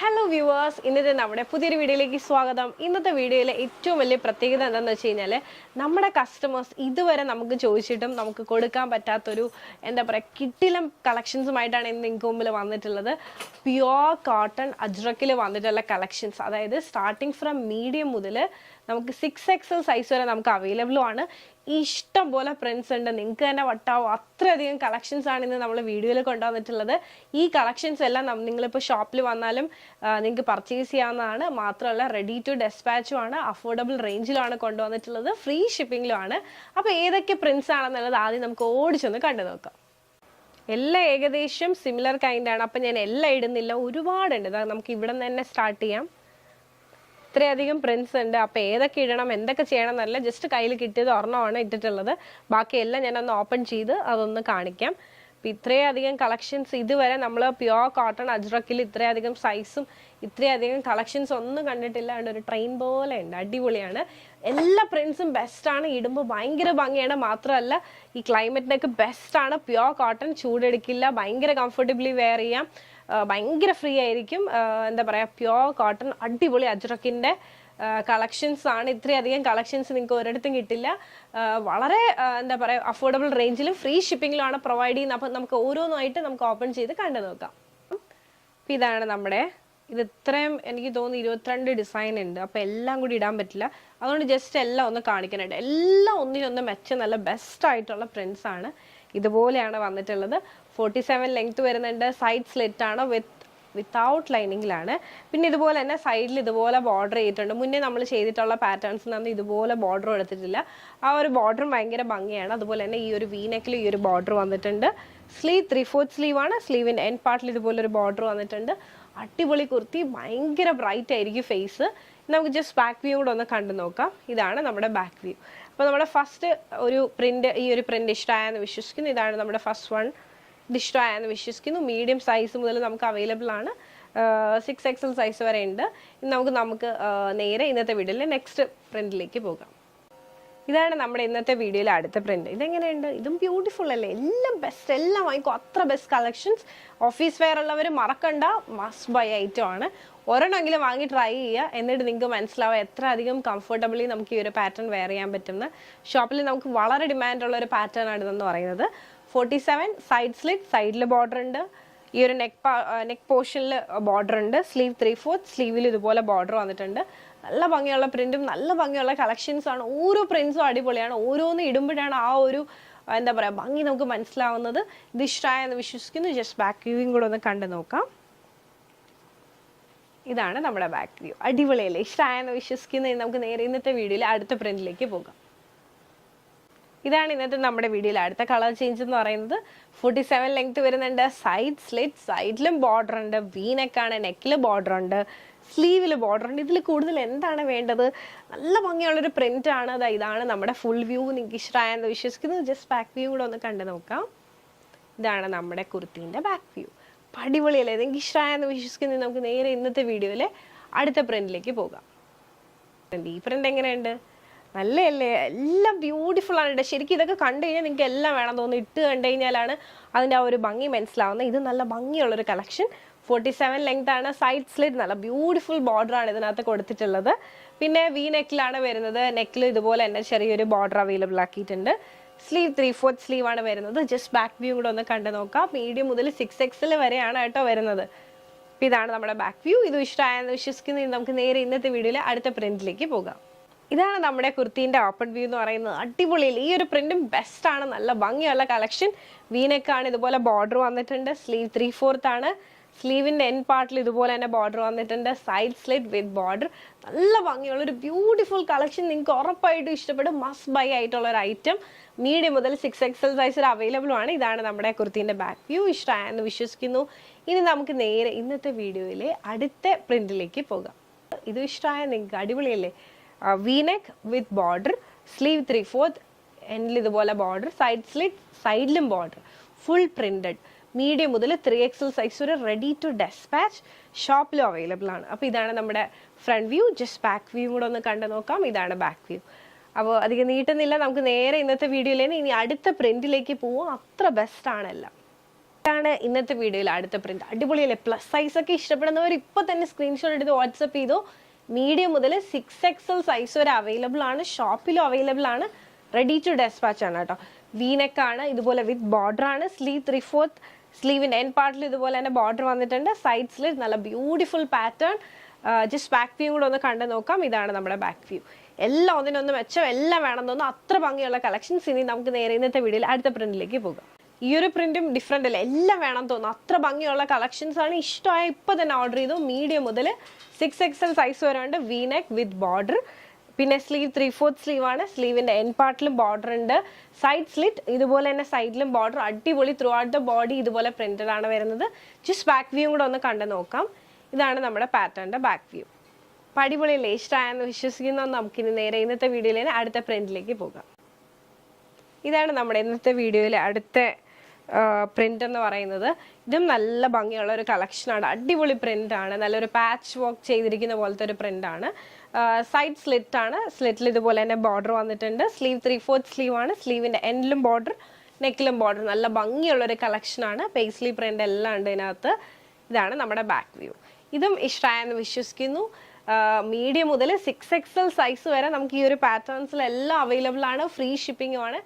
Hello viewers, ഇന്നത്തെ നമ്മുടെ പുതിയൊരു വീഡിയോയിലേക്ക് സ്വാഗതം. ഇന്നത്തെ വീഡിയോയിലെ ഏറ്റവും വലിയ പ്രത്യേകത എന്താണെന്ന് വെച്ച് കഴിഞ്ഞാൽ നമ്മുടെ കസ്റ്റമേഴ്സ് ഇതുവരെ നമുക്ക് ചോദിച്ചിട്ടും നമുക്ക് കൊടുക്കാൻ പറ്റാത്തൊരു എന്താ പറയുക കിട്ടിലം കളക്ഷൻസുമായിട്ടാണ് ഇന്ന് നിങ്ങൾക്ക് മുമ്പിൽ വന്നിട്ടുള്ളത്. പ്യുവർ കോട്ടൺ അജ്രക്കിൽ വന്നിട്ടുള്ള കളക്ഷൻസ്, അതായത് സ്റ്റാർട്ടിങ് ഫ്രം മീഡിയം മുതൽ നമുക്ക് 6XL സൈസ് വരെ നമുക്ക് അവൈലബിളും ആണ്. ഇഷ്ടം പോലെ പ്രിൻസ് ഉണ്ട്, നിങ്ങൾക്ക് തന്നെ വട്ടാവും, അത്രയധികം കളക്ഷൻസ് ആണ് ഇന്ന് നമ്മൾ വീഡിയോയിൽ കൊണ്ടുവന്നിട്ടുള്ളത്. ഈ കളക്ഷൻസ് എല്ലാം നിങ്ങളിപ്പോൾ ഷോപ്പിൽ വന്നാലും നിങ്ങൾക്ക് പർച്ചേസ് ചെയ്യാവുന്നതാണ്. മാത്രമല്ല റെഡി ടു ഡെസ്പാച്ചും ആണ്, അഫോർഡബിൾ റേഞ്ചിലുമാണ് കൊണ്ടുവന്നിട്ടുള്ളത്, ഫ്രീ ഷിപ്പിങ്ങിലും ആണ്. അപ്പോൾ ഏതൊക്കെ പ്രിൻസ് ആണെന്നുള്ളത് ആദ്യം നമുക്ക് ഓടിച്ചൊന്ന് കണ്ടു നോക്കാം. എല്ലാം ഏകദേശം സിമിലർ കൈൻഡാണ്. അപ്പം ഞാൻ എല്ലാം ഇടുന്നില്ല, ഒരുപാടുണ്ട്. നമുക്ക് ഇവിടെ നിന്ന് തന്നെ സ്റ്റാർട്ട് ചെയ്യാം. ഇത്രയധികം പ്രിൻസ് ഉണ്ട്. അപ്പോൾ ഏതൊക്കെ ഇടണം എന്തൊക്കെ ചെയ്യണം എന്നല്ല, ജസ്റ്റ് കയ്യിൽ കിട്ടിയത് ഒരെണ്ണമാണ് ഇട്ടിട്ടുള്ളത്. ബാക്കിയെല്ലാം ഞാനൊന്ന് ഓപ്പൺ ചെയ്ത് അതൊന്ന് കാണിക്കാം. അപ്പം ഇത്രയധികം കളക്ഷൻസ് ഇതുവരെ നമ്മൾ പ്യുവർ കോട്ടൺ അജ്രക്കിൽ ഇത്രയധികം സൈസും ഇത്രയധികം കളക്ഷൻസ് ഒന്നും കണ്ടിട്ടില്ല. അതുകൊണ്ട് ഒരു ട്രെയിൻ പോലെ ഉണ്ട്, അടിപൊളിയാണ്. എല്ലാ പ്രിൻസും ബെസ്റ്റാണ്, ഇടുമ്പോൾ ഭയങ്കര ഭംഗിയാണ്. മാത്രമല്ല ഈ ക്ലൈമറ്റിനൊക്കെ ബെസ്റ്റാണ്. പ്യുവർ കോട്ടൺ, ചൂടെടുക്കില്ല, ഭയങ്കര കംഫർട്ടബിളി വെയർ ചെയ്യാം, ഭയങ്കര ഫ്രീ ആയിരിക്കും. എന്താ പറയുക, പ്യുവർ കോട്ടൺ അടിപൊളി അജ്രക്കിൻ്റെ കളക്ഷൻസ് ആണ്. ഇത്രയധികം കളക്ഷൻസ് നിങ്ങൾക്ക് ഒരിടത്തും കിട്ടില്ല. വളരെ എന്താ പറയുക അഫോർഡബിൾ റേഞ്ചിലും ഫ്രീ ഷിപ്പിങ്ങിലുമാണ് പ്രൊവൈഡ് ചെയ്യുന്നത്. അപ്പം നമുക്ക് ഓരോന്നായിട്ട് നമുക്ക് ഓപ്പൺ ചെയ്ത് കണ്ടു നോക്കാം. അപ്പം ഇതാണ് നമ്മുടെ ഇത്. ഇത്രയും എനിക്ക് തോന്നുന്നു 22 ഡിസൈൻ ഉണ്ട്. അപ്പോൾ എല്ലാം കൂടി ഇടാൻ പറ്റില്ല, അതുകൊണ്ട് ജസ്റ്റ് എല്ലാം ഒന്ന് കാണിക്കാനായിട്ട്. എല്ലാം ഒന്നിനൊന്ന് മെച്ചം നല്ല ബെസ്റ്റ് ആയിട്ടുള്ള പ്രിൻസ് ആണ്. ഇതുപോലെയാണ് വന്നിട്ടുള്ളത്. 47 ലെങ്ത് വരുന്നുണ്ട്. സൈഡ് സ്ലിറ്റ് ആണ്, വിത്തൗട്ട് ലൈനിങ്ങിലാണ്. പിന്നെ ഇതുപോലെ തന്നെ സൈഡിൽ ഇതുപോലെ ബോർഡർ ചെയ്തിട്ടുണ്ട്. മുന്നേ നമ്മൾ ചെയ്തിട്ടുള്ള പാറ്റേൺസിനൊന്നും ഇതുപോലെ ബോർഡർ എടുത്തിട്ടില്ല. ആ ഒരു ബോർഡറും ഭയങ്കര ഭംഗിയാണ്. അതുപോലെ തന്നെ ഈ ഒരു വീനെക്കിൽ ഈ ഒരു ബോർഡർ വന്നിട്ടുണ്ട്. സ്ലീവ് 3/4 സ്ലീവാണ്. സ്ലീവിൻ്റെ എൻഡ് പാർട്ടിൽ ഇതുപോലെ ഒരു ബോർഡർ വന്നിട്ടുണ്ട്. അടിപൊളി കുർത്തി, ഭയങ്കര ബ്രൈറ്റ് ആയിരിക്കും ഫേസ്. നമുക്ക് ജസ്റ്റ് ബാക്ക് വ്യൂ കൂടെ ഒന്ന് കണ്ടു നോക്കാം. ഇതാണ് നമ്മുടെ ബാക്ക് വ്യൂ. അപ്പോൾ നമ്മുടെ ഫസ്റ്റ് ഒരു പ്രിന്റ്, ഈ ഒരു പ്രിന്റ് ഇഷ്ടമായെന്ന് വിശ്വസിക്കുന്നു. ഇതാണ് നമ്മുടെ ഫസ്റ്റ് വൺ. ഇത് ഇഷ്ടമായെന്ന് വിശ്വസിക്കുന്നു. മീഡിയം സൈസ് മുതൽ നമുക്ക് അവൈലബിൾ ആണ്, 6XL സൈസ് വരെ ഉണ്ട്. നമുക്ക് നേരെ ഇന്നത്തെ വീഡിയോയിൽ നെക്സ്റ്റ് പ്രിന്റിലേക്ക് പോകാം. ഇതാണ് നമ്മുടെ ഇന്നത്തെ വീഡിയോയിലെ അടുത്ത പ്രിന്റ്. ഇതെങ്ങനെയുണ്ട്? ഇതും ബ്യൂട്ടിഫുൾ അല്ലേ? എല്ലാം ബെസ്റ്റ്, എല്ലാം വാങ്ങിക്കും, അത്ര ബെസ്റ്റ് കളക്ഷൻസ്. ഓഫീസ് വെയർ ഉള്ളവർ മറക്കണ്ട, മസ്റ്റ് ബൈ ഐറ്റം ആണ്. ഒരെണ്ണമെങ്കിലും വാങ്ങി ട്രൈ ചെയ്യുക, എന്നിട്ട് നിങ്ങൾക്ക് മനസ്സിലാവുക എത്ര അധികം കംഫർട്ടബിളി നമുക്ക് ഈ ഒരു പാറ്റേൺ വെയർ ചെയ്യാൻ പറ്റുന്ന. ഷോപ്പിൽ നമുക്ക് വളരെ ഡിമാൻഡുള്ള ഒരു പാറ്റേൺ ആണ് ഇതെന്ന് പറയുന്നത്. 47 സൈഡ് സ്ലിറ്റ്, സൈഡിൽ ബോർഡർ ഉണ്ട്. ഈ ഒരു നെക്ക് പോർഷനിൽ ബോർഡർ ഉണ്ട്. സ്ലീവ് 3/4, സ്ലീവിൽ ഇതുപോലെ ബോർഡർ വന്നിട്ടുണ്ട്. നല്ല ഭംഗിയുള്ള പ്രിന്റും നല്ല ഭംഗിയുള്ള കളക്ഷൻസ് ആണ്. ഓരോ പ്രിന്റ്സും അടിപൊളിയാണ്. ഓരോന്ന് ഇടുമ്പോഴാണ് ആ ഒരു എന്താ പറയുക ഭംഗി നമുക്ക് മനസ്സിലാവുന്നത്. ഇത് ഇഷ്ടമായെന്ന് വിശ്വസിക്കുന്നു. ജസ്റ്റ് ബാക്ക് വ്യൂവും കൂടെ ഒന്ന് കണ്ടു നോക്കാം. ഇതാണ് നമ്മുടെ ബാക്ക് വ്യൂ. അടിപൊളിയല്ലേ? ഇഷ്ടമായെന്ന് വിശ്വസിക്കുന്നത്. നമുക്ക് നേരെ ഇന്നത്തെ വീഡിയോയിൽ അടുത്ത പ്രിന്റിലേക്ക് പോകാം. ഇതാണ് ഇന്നത്തെ നമ്മുടെ വീഡിയോയിൽ അടുത്ത കളർ ചേഞ്ച് എന്ന് പറയുന്നത്. 47 ലെങ്ത് വരുന്നുണ്ട്. സൈഡ് സ്ലിറ്റ്, സൈഡിലും ബോർഡർ ഉണ്ട്. വീനെക്കാണ്, നെക്കിൽ ബോർഡർ ഉണ്ട്, സ്ലീവിൽ ബോർഡർ ഉണ്ട്. ഇതിൽ കൂടുതൽ എന്താണ് വേണ്ടത്? നല്ല ഭംഗിയുള്ളൊരു പ്രിന്റ് ആണ്. ഇതാണ് നമ്മുടെ ഫുൾ വ്യൂ. നിങ്ങൾക്ക് ഇഷ്ടമായെന്ന് വിശ്വസിക്കുന്നു. ജസ്റ്റ് ബാക്ക് വ്യൂ കൂടെ ഒന്ന് കണ്ടു നോക്കാം. ഇതാണ് നമ്മുടെ കുർത്തീൻ്റെ ബാക്ക് വ്യൂ. അടിപൊളിയല്ലേ? നിങ്ങൾക്ക് ഇഷ്ടമായെന്ന് വിശ്വസിക്കുന്നു. നമുക്ക് നേരെ ഇന്നത്തെ വീഡിയോയിലെ അടുത്ത പ്രിന്റിലേക്ക് പോകാം. ഈ പ്രിന്റ് എങ്ങനെയുണ്ട്? നല്ലതല്ലേ? എല്ലാം ബ്യൂട്ടിഫുൾ ആണ്. ശരിക്കും ഇതൊക്കെ കണ്ടു കഴിഞ്ഞാൽ നിങ്ങൾക്ക് എല്ലാം വേണം തോന്നുന്നു. ഇട്ട് കണ്ടു കഴിഞ്ഞാലാണ് അതിൻ്റെ ആ ഒരു ഭംഗി മനസ്സിലാവുന്നത്. ഇത് നല്ല ഭംഗിയുള്ളൊരു കളക്ഷൻ. 47 ലെങ്ത് ആണ്. സൈഡ് സ്ലിറ്റ്, നല്ല ബ്യൂട്ടിഫുൾ ബോർഡർ ആണ് ഇതിനകത്ത് കൊടുത്തിട്ടുള്ളത്. പിന്നെ വി നെക്കിലാണ് വരുന്നത്. നെക്കിൽ ഇതുപോലെ തന്നെ ചെറിയൊരു ബോർഡർ അവൈലബിൾ ആക്കിയിട്ടുണ്ട്. സ്ലീവ് 3/4 സ്ലീവ് ആണ് വരുന്നത്. ജസ്റ്റ് ബാക്ക് വ്യൂ കൂടെ ഒന്ന് കണ്ടു നോക്കാം. മീഡിയം മുതൽ 6XL വരെയാണ് കേട്ടോ വരുന്നത്. അപ്പം ഇതാണ് നമ്മുടെ ബാക്ക് വ്യൂ. ഇത് ഇഷ്ടമായെന്ന് വിശ്വസിക്കുന്നത്. നമുക്ക് നേരെ ഇന്നത്തെ വീഡിയോയിൽ അടുത്ത പ്രിന്റിലേക്ക് പോകാം. ഇതാണ് നമ്മുടെ കുർത്തീൻ്റെ ഓപ്പൺ വ്യൂ എന്ന് പറയുന്നത്. അടിപൊളിയിൽ ഈ ഒരു പ്രിന്റും ബെസ്റ്റാണ്. നല്ല ഭംഗിയുള്ള കളക്ഷൻ. വീനെക്കാണ്, ഇതുപോലെ ബോർഡർ വന്നിട്ടുണ്ട്. സ്ലീവ് 3/4 ആണ്. സ്ലീവിൻ്റെ എൻഡ് പാർട്ടിൽ ഇതുപോലെ തന്നെ ബോർഡർ വന്നിട്ടുണ്ട്. സൈഡ് സ്ലിറ്റ് വിത്ത് ബോർഡർ. നല്ല ഭംഗിയുള്ള ഒരു ബ്യൂട്ടിഫുൾ കളക്ഷൻ. നിങ്ങൾക്ക് ഉറപ്പായിട്ടും ഇഷ്ടപ്പെടും. മസ്റ്റ് ബൈ ആയിട്ടുള്ള ഒരു ഐറ്റം. മീഡിയം മുതൽ 6XL സൈസിൽ അവൈലബിൾ ആണ്. ഇതാണ് നമ്മുടെ കുർത്തീൻ്റെ ബാക്ക് വ്യൂ. ഇഷ്ടമായെന്ന് വിശ്വസിക്കുന്നു. ഇനി നമുക്ക് നേരെ ഇന്നത്തെ വീഡിയോയിലെ അടുത്ത പ്രിന്റിലേക്ക് പോകാം. ഇത് ഇഷ്ടമായ നിങ്ങൾക്ക്? അടിപൊളിയല്ലേ? വീനെക്ക് വിത്ത് ബോർഡർ, സ്ലീവ് 3/4, എൻഡിൽ ഇതുപോലെ ബോർഡർ, സൈഡ് സ്ലിറ്റ്, സൈഡിലും ബോർഡർ, ഫുൾ പ്രിന്റഡ്. മീഡിയം മുതൽ 3XL സൈസ് വരെ റെഡി ടു ഡെസ്പാച്ച്. ഷോപ്പിലും അവൈലബിൾ ആണ്. അപ്പോൾ ഇതാണ് നമ്മുടെ front view. Just back view കൂടെ ഒന്ന് കണ്ടു നോക്കാം. ഇതാണ് ബാക്ക് വ്യൂ. അപ്പോൾ അധികം നീട്ടുന്നില്ല, നമുക്ക് നേരെ ഇന്നത്തെ വീഡിയോയിലേക്ക് ഇനി അടുത്ത പ്രിന്റിലേക്ക് പോവാം. അത്ര ബെസ്റ്റ് ആണെല്ലാം. ാണ് ഇന്നത്തെ വീഡിയോയിൽ അടുത്ത പ്രിന്റ്. അടിപൊളിയല്ലേ? പ്ലസ് സൈസ് ഒക്കെ ഇഷ്ടപ്പെടുന്നവർ ഇപ്പൊ തന്നെ സ്ക്രീൻഷോട്ട് എടുത്ത് വാട്സ്ആപ്പ് ചെയ്തോ. മീഡിയം മുതൽ 6XL സൈസ് വരെ അവൈലബിൾ ആണ്, ഷോപ്പിലും അവൈലബിൾ ആണ്, റെഡി ടു ഡെസ്പാച്ച് ആണ് കേട്ടോ. വീനെക്ക് ആണ്, ഇതുപോലെ വിത്ത് ബോർഡർ ആണ്, സ്ലീവ് 3/4, സ്ലീവിന്റെ എൻഡ് പാർട്ടിൽ ഇതുപോലെ തന്നെ ബോർഡർ വന്നിട്ടുണ്ട്, സൈഡ് സ്ലിറ്റ്, നല്ല beautiful pattern. Just back view കൂടെ ഒന്ന് കണ്ടു നോക്കാം. ഇതാണ് നമ്മുടെ ബാക്ക് വ്യൂ. എല്ലാം ഒന്നിനൊന്ന് മെച്ചം, എല്ലാം വേണം തോന്നുന്നു, അത്ര ഭംഗിയുള്ള കളക്ഷൻസ്. ഇനി നമുക്ക് നേരെ ഇന്നത്തെ വീഡിയോയിൽ അടുത്ത പ്രിന്റിലേക്ക് പോകാം. ഈ ഒരു പ്രിന്റും ഡിഫറെന്റ് അല്ലേ, എല്ലാം വേണം തോന്നുന്നു, അത്ര ഭംഗിയുള്ള കളക്ഷൻസ് ആണ്. ഇഷ്ടമായ ഇപ്പൊ തന്നെ ഓർഡർ ചെയ്തു. മീഡിയം മുതൽ 6XL സൈസ് വരെ ഉണ്ട്. വീനെക്ക് വിത്ത് ബോർഡർ, പിന്നെ സ്ലീവ് 3/4 സ്ലീവ് ആണ്, സ്ലീവിന്റെ എൻഡ് പാർട്ടിലും ബോർഡർ ഉണ്ട്, സൈഡ് സ്ലിറ്റ്, ഇതുപോലെ തന്നെ സൈഡിലും ബോർഡർ. അടിപൊളി. ത്രൂ ഔട്ട് ദ ബോഡി ഇതുപോലെ പ്രിന്റഡ് ആണ് വരുന്നത്. ജസ്റ്റ് ബാക്ക് വ്യൂ കൂടെ ഒന്ന് കണ്ടു നോക്കാം. ഇതാണ് നമ്മുടെ പാറ്റേണിന്റെ ബാക്ക് വ്യൂ. അടിപൊളി ലേസ്റ്റ് ആയെന്ന് വിശ്വസിക്കുന്നു. നമുക്കിനി നേരെ ഇന്നത്തെ വീഡിയോയിൽ അടുത്ത പ്രിന്റിലേക്ക് പോകാം. ഇതാണ് നമ്മുടെ ഇന്നത്തെ വീഡിയോയിലെ അടുത്ത പ്രിന്റ് എന്ന് പറയുന്നത്. ഇതും നല്ല ഭംഗിയുള്ള ഒരു കളക്ഷനാണ്. അടിപൊളി പ്രിന്റ് ആണ്, നല്ലൊരു പാച്ച് വർക്ക് ചെയ്തിരിക്കുന്ന പോലത്തെ ഒരു പ്രിന്റ് ആണ്. സൈഡ് സ്ലിറ്റ് ആണ്, സ്ലിറ്റിൽ ഇതുപോലെ തന്നെ ബോർഡർ വന്നിട്ടുണ്ട്. സ്ലീവ് 3/4 സ്ലീവ് ആണ്, സ്ലീവിന്റെ എൻഡിലും ബോർഡർ, നെക്കിലും ബോർഡർ. നല്ല ഭംഗിയുള്ള ഒരു കളക്ഷനാണ്. പേസ്ലി പ്രിന്റ് എല്ലാം ഉണ്ട് ഇതിനകത്ത്. ഇതാണ് നമ്മുടെ ബാക്ക് വ്യൂ. ഇതും ഇഷ്ടമായെന്ന് വിശ്വസിക്കുന്നു. മീഡിയം മുതൽ 6XL സൈസ് വരെ നമുക്ക് ഈ ഒരു പാറ്റേൺസിലെല്ലാം അവൈലബിൾ ആണ്. ഫ്രീ ഷിപ്പിംഗും ആണ്.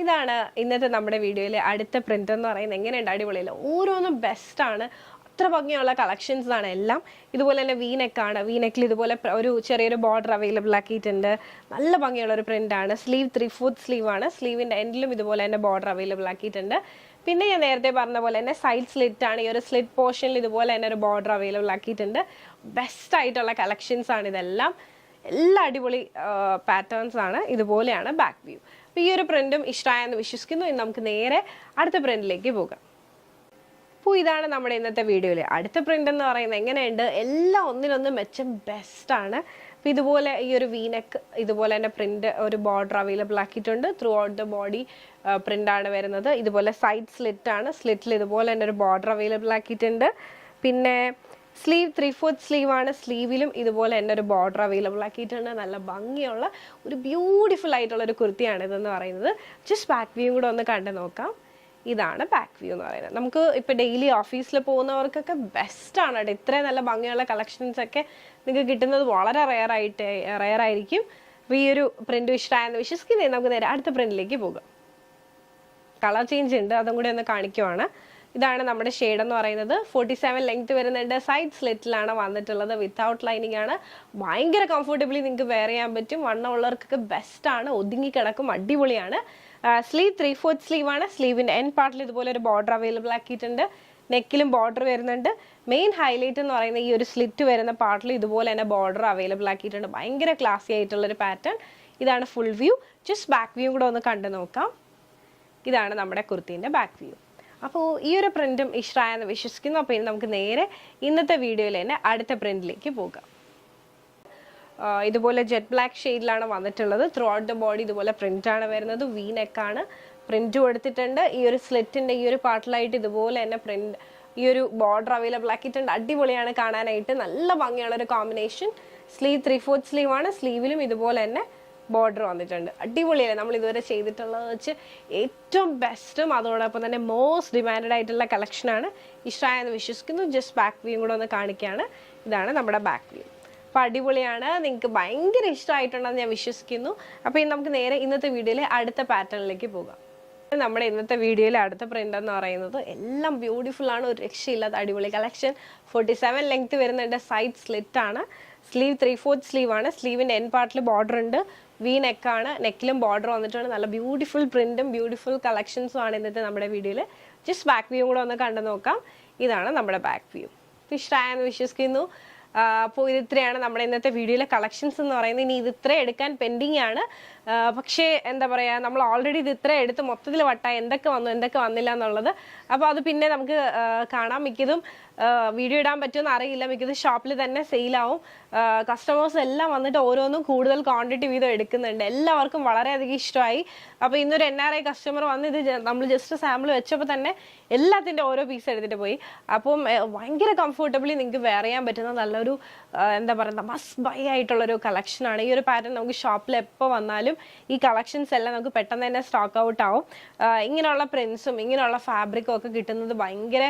ഇതാണ് ഇന്നത്തെ നമ്മുടെ വീഡിയോയിലെ അടുത്ത പ്രിന്റ് എന്ന് പറയുന്നത്. എങ്ങനെയുണ്ട്? അടിപൊളിയല്ല? ഓരോന്നും ബെസ്റ്റ് ആണ്, അത്ര ഭംഗിയുള്ള കളക്ഷൻസ് ആണ് എല്ലാം. ഇതുപോലെ തന്നെ വീനെക്കാണ്, വീനെക്കിൽ ഇതുപോലെ ഒരു ചെറിയൊരു ബോർഡർ അവൈലബിൾ ആക്കിയിട്ടുണ്ട്. നല്ല ഭംഗിയുള്ള ഒരു പ്രിന്റ് ആണ്. സ്ലീവ് 3/4 സ്ലീവ് ആണ്, സ്ലീവിന്റെ എൻഡിലും ഇതുപോലെ തന്നെ ബോർഡർ അവൈലബിൾ ആക്കിയിട്ടുണ്ട്. പിന്നെ ഞാൻ നേരത്തെ പറഞ്ഞ പോലെ തന്നെ സൈഡ് സ്ലിറ്റ് ആണ്. ഈ ഒരു സ്ലിറ്റ് പോർഷനിൽ ഇതുപോലെ തന്നെ ഒരു ബോർഡർ അവൈലബിൾ ആക്കിയിട്ടുണ്ട്. ബെസ്റ്റ് ആയിട്ടുള്ള കളക്ഷൻസ് ആണ് ഇതെല്ലാം. എല്ലാ അടിപൊളി പാറ്റേൺസ് ആണ്. ഇതുപോലെയാണ് ബാക്ക് വ്യൂ. അപ്പോൾ ഈ ഒരു പ്രിന്റും ഇഷ്ടമായെന്ന് വിശ്വസിക്കുന്നു. ഇനി നമുക്ക് നേരെ അടുത്ത പ്രിന്റിലേക്ക് പോകാം. അപ്പോൾ ഇതാണ് നമ്മുടെ ഇന്നത്തെ വീഡിയോയിൽ അടുത്ത പ്രിന്റ് എന്ന് പറയുന്നത്. എങ്ങനെയുണ്ട്? എല്ലാം ഒന്നിനൊന്ന് മെച്ചം, ബെസ്റ്റ് ആണ്. അപ്പോൾ ഇതുപോലെ ഈ ഒരു വീനെക്ക് ഇതുപോലെ തന്നെ പ്രിന്റ്, ഒരു ബോർഡർ അവൈലബിൾ ആക്കിയിട്ടുണ്ട്. ത്രൂ ഔട്ട് ദ ബോഡി പ്രിന്റാണ് വരുന്നത്. ഇതുപോലെ സൈഡ് സ്ലിറ്റ് ആണ്, സ്ലിറ്റിൽ ഇതുപോലെ തന്നെ ഒരു ബോർഡർ അവൈലബിൾ ആക്കിയിട്ടുണ്ട്. പിന്നെ സ്ലീവ് 3/4 സ്ലീവ് ആണ്, സ്ലീവിലും ഇതുപോലെ തന്നെ ഒരു ബോർഡർ അവൈലബിൾ ആക്കിയിട്ടുണ്ട്. നല്ല ഭംഗിയുള്ള ഒരു ബ്യൂട്ടിഫുൾ ആയിട്ടുള്ള ഒരു കുർത്തിയാണ് ഇതെന്ന് പറയുന്നത്. ജസ്റ്റ് ബാക്ക് വ്യൂ കൂടെ ഒന്ന് കണ്ടു നോക്കാം. ഇതാണ് ബാക്ക് വ്യൂ എന്ന് പറയുന്നത്. നമുക്ക് ഇപ്പോൾ ഡെയിലി ഓഫീസിൽ പോകുന്നവർക്കൊക്കെ ബെസ്റ്റ് ആണ് കേട്ടോ. ഇത്രയും നല്ല ഭംഗിയുള്ള കളക്ഷൻസ് ഒക്കെ നിങ്ങൾക്ക് കിട്ടുന്നത് വളരെ റെയർ ആയിരിക്കും. അപ്പോൾ ഈ ഒരു പ്രിന്റ് ഇഷ്ടമായെന്ന് വിശ്വസിക്കുന്നത്. നമുക്ക് നേരെ അടുത്ത പ്രിന്റിലേക്ക് പോകാം. കളർ ചേഞ്ച് ഉണ്ട്, അതും കൂടി ഒന്ന് കാണിക്കുവാണ്. ഇതാണ് നമ്മുടെ ഷെയ്ഡ് എന്ന് പറയുന്നത്. 47 ലെങ്ത് വരുന്നുണ്ട്. സൈഡ് സ്ലിറ്റിലാണ് വന്നിട്ടുള്ളത്. വിത്തൗട്ട് ലൈനിങ് ആണ്. ഭയങ്കര കംഫർട്ടബിളി നിങ്ങൾക്ക് വെയർ ചെയ്യാൻ പറ്റും. വണ്ണമുള്ളവർക്കൊക്കെ ബെസ്റ്റ് ആണ്. ഒതുങ്ങി കിടക്കും, അടിപൊളിയാണ്. സ്ലീവ് 3/4 സ്ലീവ് ആണ്, സ്ലീവിന്റെ എൻഡ് പാർട്ടിൽ ഇതുപോലെ ഒരു ബോർഡർ അവൈലബിൾ ആക്കിയിട്ടുണ്ട്. നെക്കിലും ബോർഡർ വരുന്നുണ്ട്. മെയിൻ ഹൈലൈറ്റ് എന്ന് പറയുന്നത് ഈ ഒരു സ്ലിറ്റ് വരുന്ന പാർട്ടിൽ ഇതുപോലെ തന്നെ ബോർഡർ അവൈലബിൾ ആക്കിയിട്ടുണ്ട്. ഭയങ്കര ക്ലാസി ആയിട്ടുള്ള ഒരു പാറ്റേൺ. ഇതാണ് full view. Just back view കൂടെ ഒന്ന് കണ്ടു നോക്കാം. ഇതാണ് നമ്മുടെ കുർത്തീൻ്റെ ബാക്ക് വ്യൂ. അപ്പോൾ ഈ ഒരു പ്രിന്റും ഇഷ്ടമായെന്ന് വിശ്വസിക്കുന്നു. അപ്പോൾ ഇനി നമുക്ക് നേരെ ഇന്നത്തെ വീഡിയോയിൽ തന്നെ അടുത്ത പ്രിന്റിലേക്ക് പോകാം. ഇതുപോലെ ജെറ്റ് ബ്ലാക്ക് ഷെയ്ഡിലാണ് വന്നിട്ടുള്ളത്. ത്രൂ ഔട്ട് ദ ബോഡി ഇതുപോലെ പ്രിന്റാണ് വരുന്നത്. വീനെക്കാണ്, പ്രിന്റ് കൊടുത്തിട്ടുണ്ട്. ഈ ഒരു സ്ലിറ്റിന്റെ ഈ ഒരു പാർട്ടിലായിട്ട് ഇതുപോലെ തന്നെ പ്രിന്റ്, ഈ ഒരു ബോർഡർ അവൈലബിൾ ആക്കിയിട്ടുണ്ട്. അടിപൊളിയാണ് കാണാനായിട്ട്. നല്ല ഭംഗിയുള്ള ഒരു കോമ്പിനേഷൻ. സ്ലീവ് 3/4 സ്ലീവ് ആണ്, സ്ലീവിലും ഇതുപോലെ തന്നെ ബോർഡർ വന്നിട്ടുണ്ട്. അടിപൊളിയല്ലേ? നമ്മൾ ഇതുവരെ ചെയ്തിട്ടുള്ളത് വെച്ച് ഏറ്റവും ബെസ്റ്റും അതോടൊപ്പം തന്നെ മോസ്റ്റ് ഡിമാൻഡഡ് ആയിട്ടുള്ള കളക്ഷനാണ്. ഇഷ്ടമായെന്ന് വിശ്വസിക്കുന്നു. ജസ്റ്റ് ബാക്ക് വ്യൂ കൂടെ ഒന്ന് കാണിക്കുകയാണ്. ഇതാണ് നമ്മുടെ ബാക്ക് വ്യൂ. അപ്പോൾ അടിപൊളിയാണ്, നിങ്ങൾക്ക് ഭയങ്കര ഇഷ്ടമായിട്ടുണ്ടെന്ന് ഞാൻ വിശ്വസിക്കുന്നു. അപ്പോൾ ഇനി നമുക്ക് നേരെ ഇന്നത്തെ വീഡിയോയിലെ അടുത്ത പാറ്റേണിലേക്ക് പോകാം. നമ്മുടെ ഇന്നത്തെ വീഡിയോയിലെ അടുത്ത പ്രിന്റ് എന്ന് പറയുന്നത് എല്ലാം ബ്യൂട്ടിഫുൾ ആണ്. ഒരു രക്ഷയില്ലാത്ത അടിപൊളി കളക്ഷൻ. 47 ലെങ്ത് വരുന്നുണ്ട്. സൈഡ് സ്ലിറ്റ് ആണ്, സ്ലീവ് 3/4 സ്ലീവ് ആണ്, സ്ലീവിന്റെ എൻഡ് പാർട്ടിൽ ബോർഡർ ഉണ്ട്. വി നെക്കാണ്, നെക്കിലും ബോർഡർ വന്നിട്ടുണ്ട്. നല്ല ബ്യൂട്ടിഫുൾ പ്രിന്റും ബ്യൂട്ടിഫുൾ കളക്ഷൻസും ആണ് ഇന്നത്തെ നമ്മുടെ വീഡിയോയിൽ. ജസ്റ്റ് ബാക്ക് വ്യൂ കൂടെ ഒന്ന് കണ്ടു നോക്കാം. ഇതാണ് നമ്മുടെ ബാക്ക് വ്യൂ. ഇഷ്ടമായെന്ന് വിശ്വസിക്കുന്നു. അപ്പോൾ ഇത് ഇത്രയാണ് നമ്മുടെ ഇന്നത്തെ വീഡിയോയിലെ കളക്ഷൻസ് എന്ന് പറയുന്നത്. ഇനി ഇത് ഇത്ര എടുക്കാൻ പെൻഡിങ് ആണ്. പക്ഷേ എന്താ പറയുക, നമ്മൾ ഓൾറെഡി ഇത് ഇത്ര എടുത്ത് മൊത്തത്തിൽ വട്ടായി എന്തൊക്കെ വന്നു എന്തൊക്കെ വന്നില്ല എന്നുള്ളത്. അപ്പോൾ അത് പിന്നെ നമുക്ക് കാണാം. മിക്കതും വീഡിയോ ഇടാൻ പറ്റുമെന്ന് അറിയില്ല. മിക്കതും ഷോപ്പിൽ തന്നെ സെയിലാവും. കസ്റ്റമേഴ്സ് എല്ലാം വന്നിട്ട് ഓരോന്നും കൂടുതൽ ക്വാണ്ടിറ്റി വീതം എടുക്കുന്നുണ്ട്. എല്ലാവർക്കും വളരെയധികം ഇഷ്ടമായി. അപ്പോൾ ഇന്നൊരു NRI കസ്റ്റമർ വന്ന് ഇത് നമ്മൾ ജസ്റ്റ് സാമ്പിൾ വെച്ചപ്പോൾ തന്നെ എല്ലാത്തിൻ്റെ ഓരോ പീസ് എടുത്തിട്ട് പോയി. അപ്പം ഭയങ്കര കംഫർട്ടബിളി നിങ്ങൾക്ക് വെയർ ചെയ്യാൻ പറ്റുന്ന നല്ലൊരു എന്താ പറയുക മസ്റ്റ് ബൈ ആയിട്ടുള്ളൊരു കളക്ഷനാണ്. ഈ ഒരു പാറ്റേൺ നമുക്ക് ഷോപ്പിൽ എപ്പോൾ വന്നാലും കഴിഞ്ഞാലും ഈ കളക്ഷൻസ് എല്ലാം നമുക്ക് പെട്ടെന്ന് തന്നെ സ്റ്റോക്ക് ഔട്ട് ആവും. ഇങ്ങനെയുള്ള പ്രിൻസും ഇങ്ങനെയുള്ള ഫാബ്രിക്കും ഒക്കെ കിട്ടുന്നത് ഭയങ്കര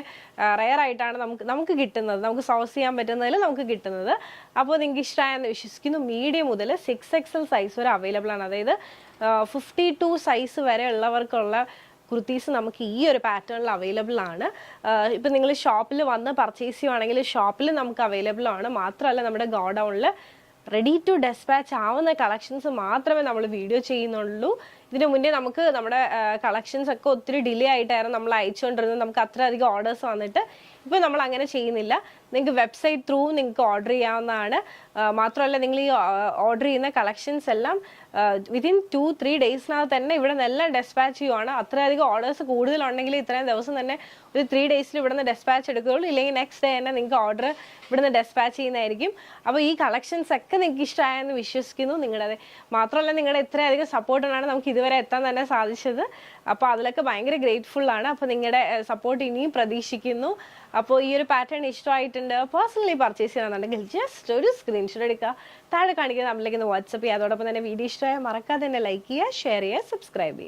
റെയർ ആയിട്ടാണ് നമുക്ക് കിട്ടുന്നത്, നമുക്ക് സോഴ്സ് ചെയ്യാൻ പറ്റുന്നതിൽ നമുക്ക് കിട്ടുന്നത്. അപ്പോൾ നിങ്ങൾക്ക് ഇഷ്ടമായെന്ന് വിശ്വസിക്കുന്നു. മീഡിയം മുതൽ 6XL സൈസ് വരെ അവൈലബിൾ ആണ്. അതായത് 52 സൈസ് വരെ ഉള്ളവർക്കുള്ള കുർത്തീസ് നമുക്ക് ഈ ഒരു പാറ്റേണിൽ അവൈലബിൾ ആണ്. ഇപ്പം നിങ്ങൾ ഷോപ്പിൽ വന്ന് പർച്ചേസ് ചെയ്യുവാണെങ്കിൽ ഷോപ്പിൽ നമുക്ക് അവൈലബിൾ ആണ്. മാത്രമല്ല നമ്മുടെ ഗോഡൗണിൽ റെഡി ടു ഡെസ്പാച്ച് ആവുന്ന കളക്ഷൻസ് മാത്രമേ നമ്മൾ വീഡിയോ ചെയ്യുന്നുള്ളൂ. ഇതിനു മുന്നേ നമുക്ക് നമ്മുടെ കളക്ഷൻസ് ഒക്കെ ഒത്തിരി ഡിലേ ആയിട്ടായിരുന്നു നമ്മൾ അയച്ചുകൊണ്ടിരുന്നത്. നമുക്ക് അത്രയധികം ഓർഡേഴ്സ് വന്നിട്ട് ഇപ്പോൾ നമ്മൾ അങ്ങനെ ചെയ്യുന്നില്ല. നിങ്ങൾക്ക് വെബ്സൈറ്റ് ത്രൂ നിങ്ങൾക്ക് ഓർഡർ ചെയ്യാവുന്നതാണ്. മാത്രമല്ല നിങ്ങൾ ഈ ഓർഡർ ചെയ്യുന്ന കളക്ഷൻസ് എല്ലാം വിതിൻ 2-3 ഡേയ്സിനകത്ത് തന്നെ ഇവിടെ നിന്നെല്ലാം ഡെസ്പാച്ച് ചെയ്യുവാണ്. അത്രയധികം ഓർഡേഴ്സ് കൂടുതലുണ്ടെങ്കിൽ ഇത്രയും ദിവസം തന്നെ ഒരു 3 ഡേയ്സിൽ ഇവിടെ നിന്ന് ഡെസ്പാച്ച് എടുക്കുകയുള്ളൂ. ഇല്ലെങ്കിൽ നെക്സ്റ്റ് ഡേ തന്നെ നിങ്ങൾക്ക് ഓർഡർ ഇവിടെ നിന്ന് ഡെസ്പാച്ച് ചെയ്യുന്നതായിരിക്കും. അപ്പോൾ ഈ കളക്ഷൻസ് ഒക്കെ നിങ്ങൾക്ക് ഇഷ്ടമായെന്ന് വിശ്വസിക്കുന്നു. നിങ്ങളുടെ മാത്രമല്ല നിങ്ങളുടെ ഇത്രയധികം സപ്പോർട്ടാണ് നമുക്ക് ഇതുവരെ എത്താൻ തന്നെ സാധിച്ചത്. അപ്പോൾ അതിലൊക്കെ ഭയങ്കര ഗ്രേറ്റ്ഫുൾ ആണ്. അപ്പോൾ നിങ്ങളുടെ സപ്പോർട്ട് ഇനിയും പ്രതീക്ഷിക്കുന്നു. അപ്പോൾ ഈ ഒരു പാറ്റേൺ ഇഷ്ടമായിട്ടുണ്ട്, പേഴ്സണലി പർച്ചേസ് ചെയ്യണമെന്നുണ്ടെങ്കിൽ ജസ്റ്റ് ഒരു സ്ക്രീൻഷോട്ട് എടുക്കുക, താഴെ കാണിക്കുന്ന നമ്പറിലേക്ക് ഒന്ന് വാട്സപ്പ് ചെയ്യുക. അതോടൊപ്പം തന്നെ വീഡിയോ ഇഷ്ടമായ മറക്കാതെ തന്നെ ലൈക്ക് ചെയ്യുക, ഷെയർ ചെയ്യുക, സബ്സ്ക്രൈബ് ചെയ്യുക.